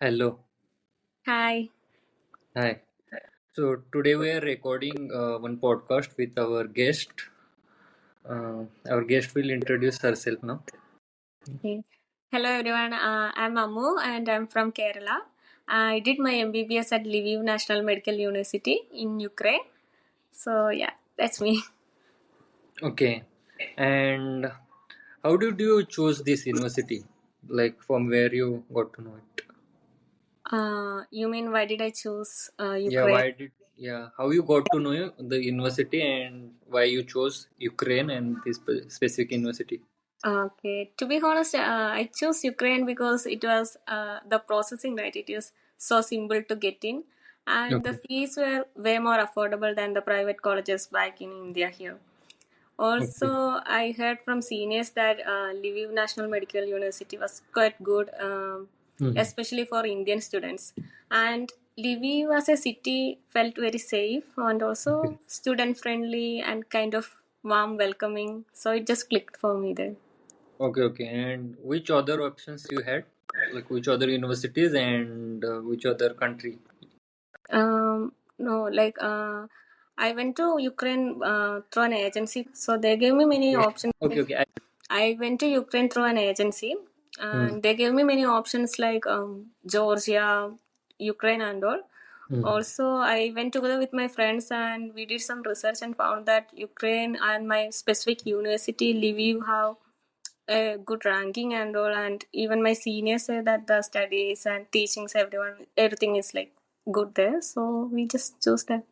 Hello. Hi. Hi. So today we are recording one podcast with our guest. Our guest will introduce herself now. Okay. Hello everyone. I'm Ammu and I'm from Kerala. I did my MBBS at Lviv National Medical University in Ukraine. So yeah, that's me. Okay. And how did you choose this university? Like from where you got to know it? You mean why did I choose Yeah, Ukraine? why did how you got to know the university and why you chose Ukraine and this specific university? Okay. To be honest, I chose Ukraine because it was the processing right. It is so simple to get in, and the Okay. fees were way more affordable than the private colleges back in India here. Also, Okay. I heard from seniors that Lviv National Medical University was quite good, Mhm. especially for Indian students. And Lviv as a city felt very safe and Okay. also student friendly and kind of warm, welcoming. So it just clicked for me there. Okay. Okay. And which other options you had? Like which other universities and which other country? No, like I went to Ukraine through an agency, so they gave me many Okay. options. Okay. Okay. I went to Ukraine through an agency, Hmm. and they gave me many options like Georgia, Ukraine, and all. Hmm. Also, I went together with my friends and we did some research and found that Ukraine and my specific university, Lviv, have a good ranking and all. And even my seniors say that the studies and teachings, everything is like good there. So we just chose that.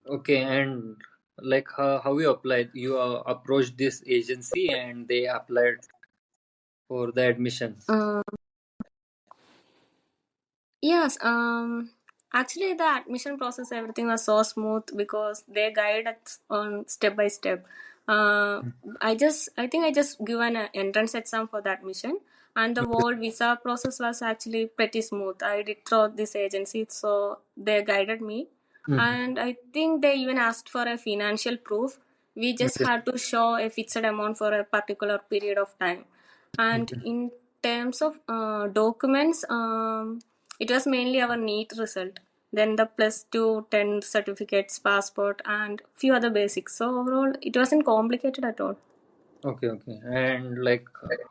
Okay, and like how you applied? You approached this agency and they applied for the admissions. Uh, Yes, actually the admission process everything was so smooth because they guide us on step by step. Uh, I think I just given an entrance exam for the admission, and the whole visa process was actually pretty smooth. I did through this agency, so they guided me, Mhm. and I think they even asked for a financial proof. We just Okay. had to show a fixed amount for a particular period of time, and Okay. in terms of documents, it was mainly our NEET result, then the plus two, 10 certificates, passport, and few other basics. So overall, it wasn't complicated at all. Okay. Okay. And like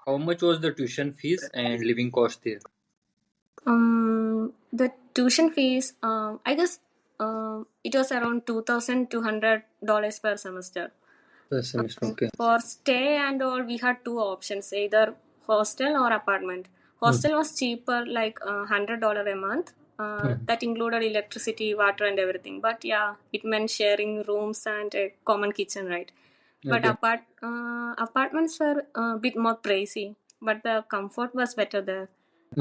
how much was the tuition fees and living cost there? The tuition fees, I guess, it was around $2,200 per semester. Per semester. Okay. For stay and all, we had two options, either hostel or apartment. Mhm. Hostel was cheaper, like $100 a month. Mhm. That included electricity, water, and everything. But yeah, it meant sharing rooms and a common kitchen, right? But Okay. apartments were a bit more pricey, but the comfort was better there.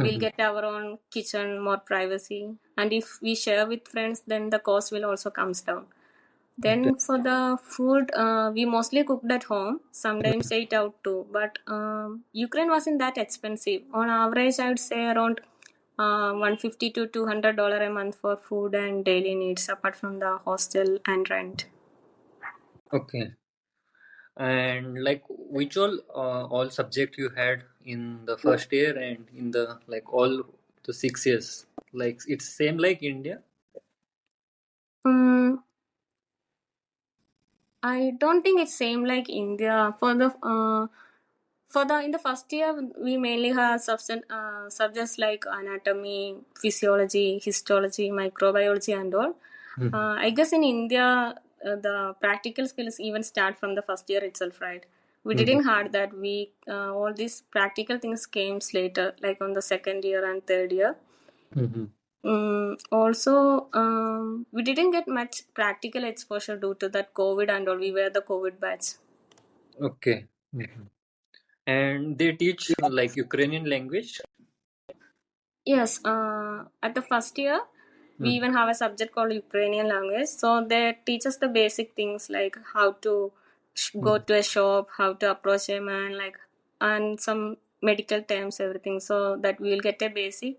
We'll Mhm. get our own kitchen, more privacy, and if we share with friends, then the cost will also comes down. Okay. Then for the food, we mostly cooked at home. Sometimes ate out too. But Ukraine wasn't that expensive. On average, I would say around 150 to $200 a month for food and daily needs, apart from the hostel and rent. Okay. And like which all subject you had in the first year and in the like all the 6 years? Like it's same like India? Um, I don't think it's same like India. For the in the first year, we mainly have subjects like anatomy, physiology, histology, microbiology, and all. Mhm. I guess in India, the practical skills even start from the first year itself, right? We Mhm. didn't had that. We all these practical things came later, like on the second year and third year. Mhm. Also, we didn't get much practical exposure due to that COVID and all. We were the COVID batch. Okay. Mhm. And they teach like Ukrainian language. Yes, at the first year, we Mhm. even have a subject called Ukrainian language. So they teach us the basic things like how to go Mhm. to a shop, how to approach a man, like, and some medical terms, everything. So that we will get a basic.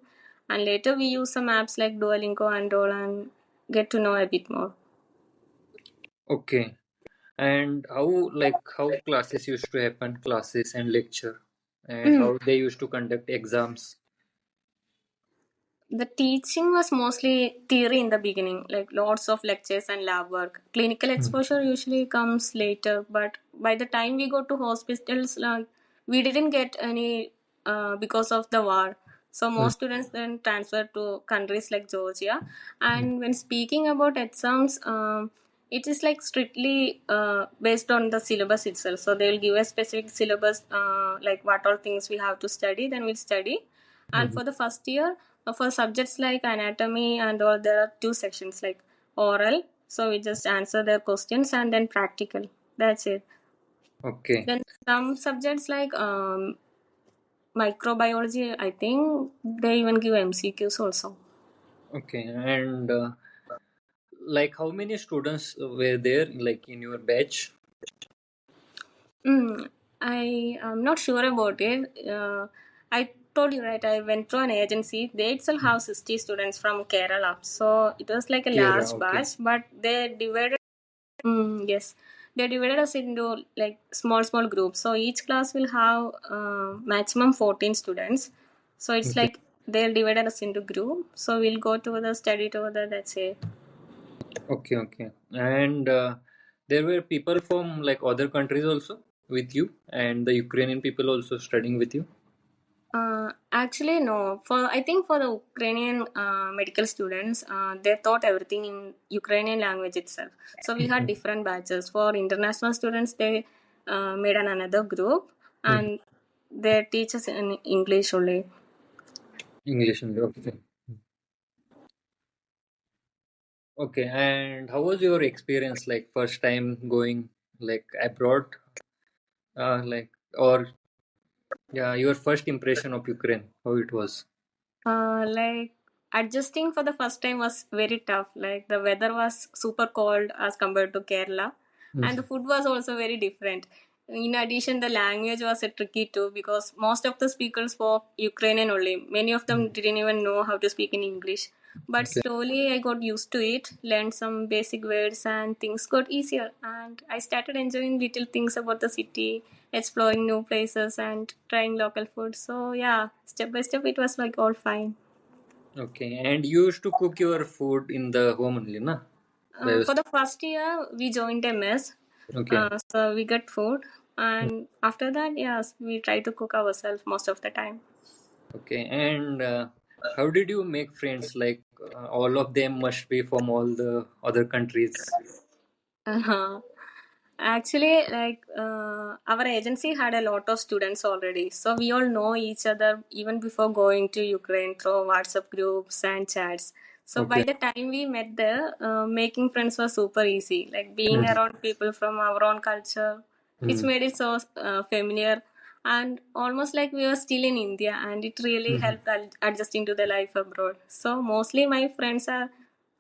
And later we use some apps like Duolingo and all and get to know a bit more. Okay. And how classes used to happen, classes and lecture, and Mm. how they used to conduct exams. The teaching was mostly theory in the beginning, like lots of lectures and lab work. Clinical exposure usually comes later, but by the time we go to hospitals, like we didn't get any because of the war. So Mm, most students then transferred to countries like Georgia. And when speaking about exams, it is like strictly based on the syllabus itself. So they will give a specific syllabus, like what all things we have to study. Then we'll study. And mm. for the first year, for subjects like anatomy and all, there are two sections like oral. So we just answer their questions and then practical. That's it. Okay, Then some subjects like microbiology, I think they even give MCQs also. okay. And like how many students were there, like in your batch? I am not sure about it. I told you right. I went through an agency. They itself have 60 students from Kerala, so it was like a Kera, large okay. batch. But they divided. Yes, they divided us into like small groups. So each class will have maximum 14 students. So it's Okay, like they'll divide us into group. So we'll go together, study together. That's it. okay, okay. And there were people from like other countries also with you, and the Ukrainian people also studying with you. Actually, no. For I think for the Ukrainian medical students, they taught everything in Ukrainian language itself. So we had different batches. For international students, they made another group Mhm. and they teach us in English only. English only, okay. Okay, and how was your experience like first time going like abroad? Like or yeah, your first impression of Ukraine, how it was. Like adjusting for the first time was very tough. Like the weather was super cold as compared to Kerala, and the Mhm. food was also very different. In addition, the language was a tricky too because most of the speakers spoke Ukrainian only. Many of them didn't even know how to speak in English. But Okay. slowly I got used to it, learned some basic words, and things got easier. And I started enjoying little things about the city, exploring new places, and trying local food. So, yeah, step by step, it was like all fine. Okay, and you used to cook your food in the home only, na? By For yourself. the first year, we joined a mess. Okay. So, we got food. And after that, yes, we try to cook ourselves most of the time. Okay, and how did you make friends? Like all of them must be from all the other countries. Uh-huh. Actually, like our agency had a lot of students already, so we all know each other even before going to Ukraine through WhatsApp groups and chats. So by Okay. the time we met there, making friends was super easy. Like being Mhm. around people from our own culture, it's Mhm. made it so familiar and almost like we were still in India, and it really Mhm. helped adjusting to the life abroad. So mostly my friends are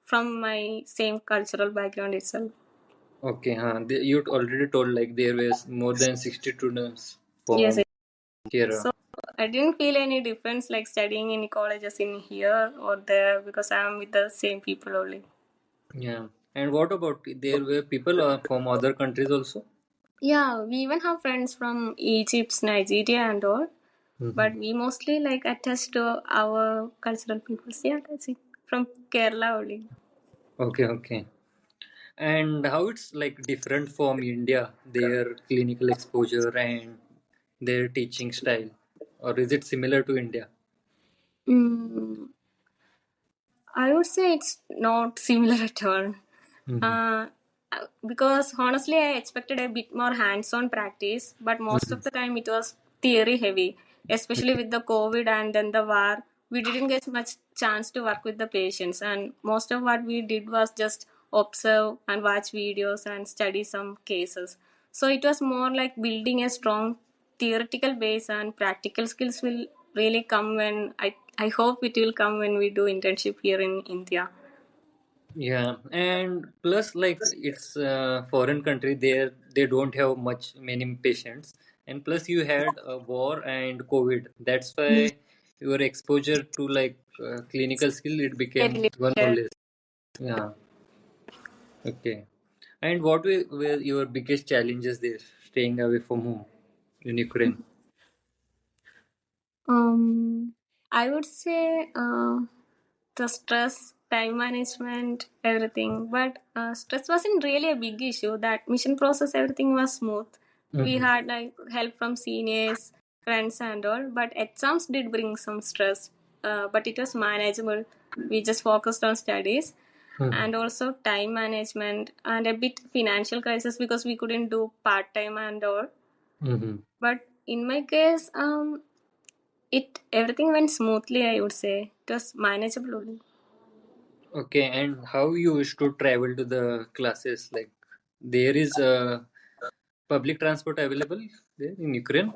from my same cultural background itself. Okay, you already told like there was more than 60 students Yes. from Kerala. So I didn't feel any difference like studying in colleges in here or there because I'm with the same people only. Yeah. And what about there were people from other countries also? Yeah, we even have friends from Egypt, Nigeria, and all, Mhm. but we mostly like attach to our cultural peoples. Yeah, that's it. From Kerala only. Okay, okay. And how it's like different from India, their clinical exposure and their teaching style, or is it similar to India? Mm, I would say it's not similar at all. Hmm. Uh, because honestly, I expected a bit more hands on practice, but most Hmm. of the time it was theory heavy, especially with the COVID and then the war. We didn't get much chance to work with the patients, and most of what we did was just observe and watch videos and study some cases. So it was more like building a strong theoretical base, and practical skills will really come when I hope it will come when we do internship here in India. Yeah, and plus like it's a foreign country, there they don't have much many patients, and plus you had a war and COVID. That's why your exposure to like clinical skill it became Very one more limited. less. Yeah. Okay. And what were your biggest challenges there, staying away from home in Ukraine? Um, I would say. the stress, time management, everything. But stress wasn't really a big issue. That mission process, everything was smooth. We Mm-hmm. had like help from seniors, friends, and all. But exams did bring some stress. But it was manageable. We just focused on studies Mm-hmm. and also time management and a bit financial crisis because we couldn't do part time and all. Mm-hmm. But in my case, it everything went smoothly. I would say it was manageable only. Okay, and how you used to travel to the classes? Like, there is public transport available there in Ukraine?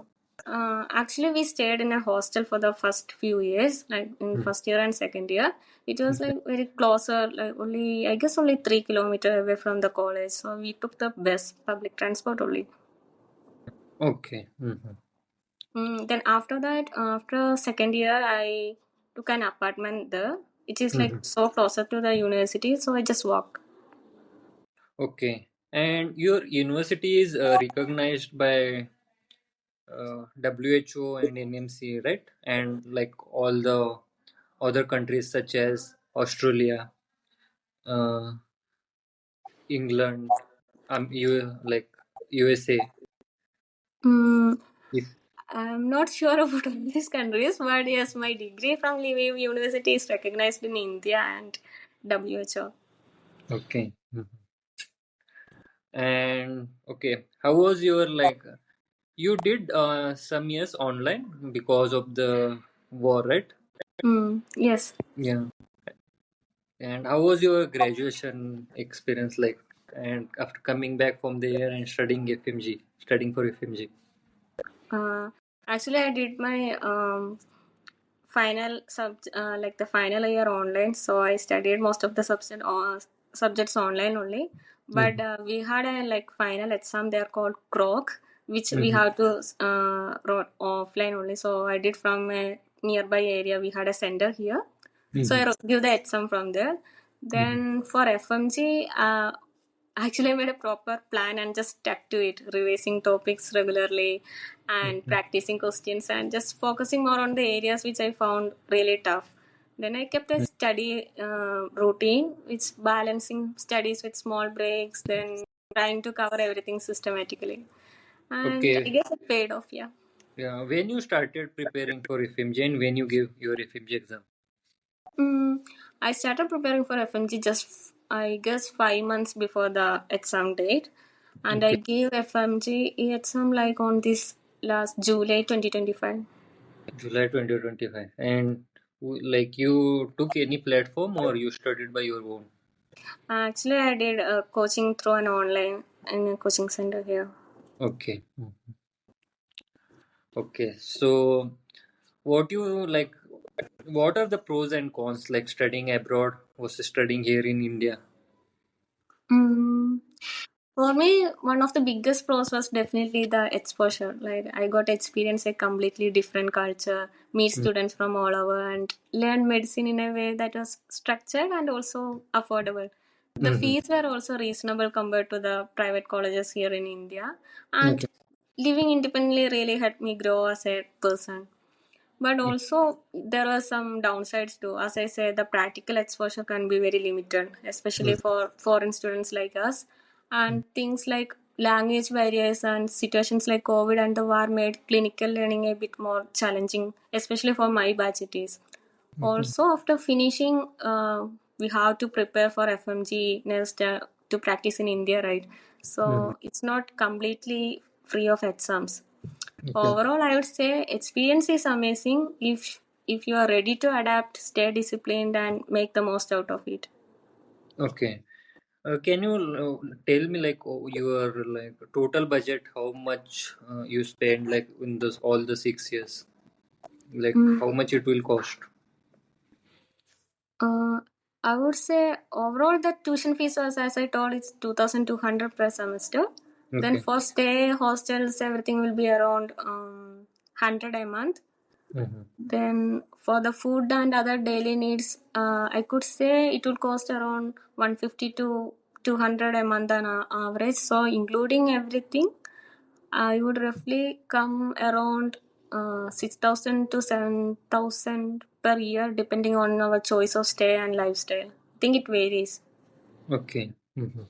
Actually, we stayed in a hostel for the first few years, like in Mm. first year and second year. It was Okay. like very closer, like only I guess only 3 kilometers away from the college. So we took the best public transport only. Okay. Mm-hmm. Then after that, after second year, I took an apartment there. It is like Mm-hmm. so closer to the university, so I just walked. Okay. And your university is recognized by WHO and NMC, right? And like all the other countries such as Australia, uh, England, like USA. Mm, If I'm not sure about all these countries, but yes, my degree from Lviv University is recognized in India and WHO. okay. Mhm. And okay, how was your like? You did some years online because of the war, right? Yes. Yeah. And how was your graduation experience like? And after coming back from there and studying FMG, studying for FMG. Uh, Actually, I did my like the final year online, so I studied most of the subjects online only. But Mm-hmm. we had a like final exam there called croc, which we Mm-hmm. have to wrote offline only. So I did from a nearby area. We had a center here, so Mm-hmm. give the exam from there. Mm-hmm. Then for FMG, actually I made a proper plan and just stuck to it, revising topics regularly and Mm-hmm. practicing questions and just focusing more on the areas which I found really tough. Then I kept a study routine, which balancing studies with small breaks, then trying to cover everything systematically. And I Okay. guess it paid off, yeah. Yeah. When you started preparing for FMG and when you gave your FMG exam. I started preparing for FMG just, I guess, 5 months before the exam date, and I Okay. gave FMG exam like on this last July 2025. July 2025. And like you took any platform or you studied by your own? Actually, I did coaching through an online in a coaching center here. Okay. Okay. So what you like, what are the pros and cons like studying abroad versus studying here in India? Mm, For me, one of the biggest pros was definitely the exposure. Like I got to experience a completely different culture, meet students from all over, and learn medicine in a way that was structured and also affordable. The Mm-hmm. fees were also reasonable compared to the private colleges here in India, and Okay. living independently really helped me grow as a person. But also, there are some downsides too. As I said, the practical exposure can be very limited, especially for foreign students like us. And things like language barriers and situations like COVID and the war made clinical learning a bit more challenging, especially for my batch it is. Okay. Also, after finishing, we have to prepare for FMG next to practice in India, right? Mm-hmm. So it's not completely free of exams. Okay. Overall, I would say experience is amazing if you are ready to adapt, stay disciplined, and make the most out of it. Okay. Can you tell me like your like total budget, how much you spend like in this all the 6 years? Like Mm. how much it will cost? Uh, I would say overall the tuition fees was, as I told, it's 2,200 per semester. Then Okay. for stay, hostels, everything will be around 100 a month. Mm-hmm. Then for the food and other daily needs, I could say it will cost around 150 to 200 a month on average. So including everything, I would roughly come around 6,000 to 7,000 per year depending on our choice of stay and lifestyle. I think it varies. Okay. Mhm.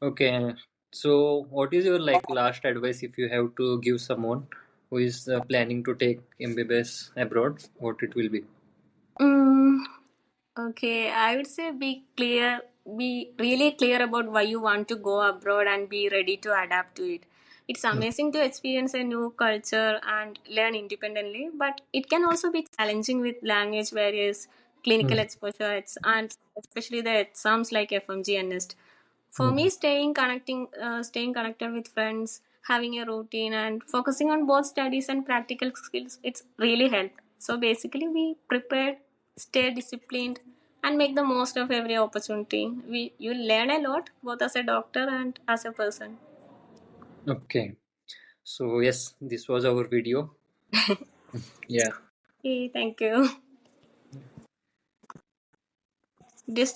Okay. So, what is your like last advice if you have to give someone who is planning to take MBBS abroad? What it will be? Mm, okay, I would say be really clear about why you want to go abroad and be ready to adapt to it. It's amazing to experience a new culture and learn independently, but it can also be challenging with language barriers, clinical Mm. exposure, and especially the exams like FMG and NEST. For Mm. me, staying connected with friends, having a routine, and focusing on both studies and practical skills, it's really helped. So basically, we prepared, stay disciplined, and make the most of every opportunity. You learn a lot both as a doctor and as a person. Okay. So, yes, this was our video. Yeah. Okay, thank you. This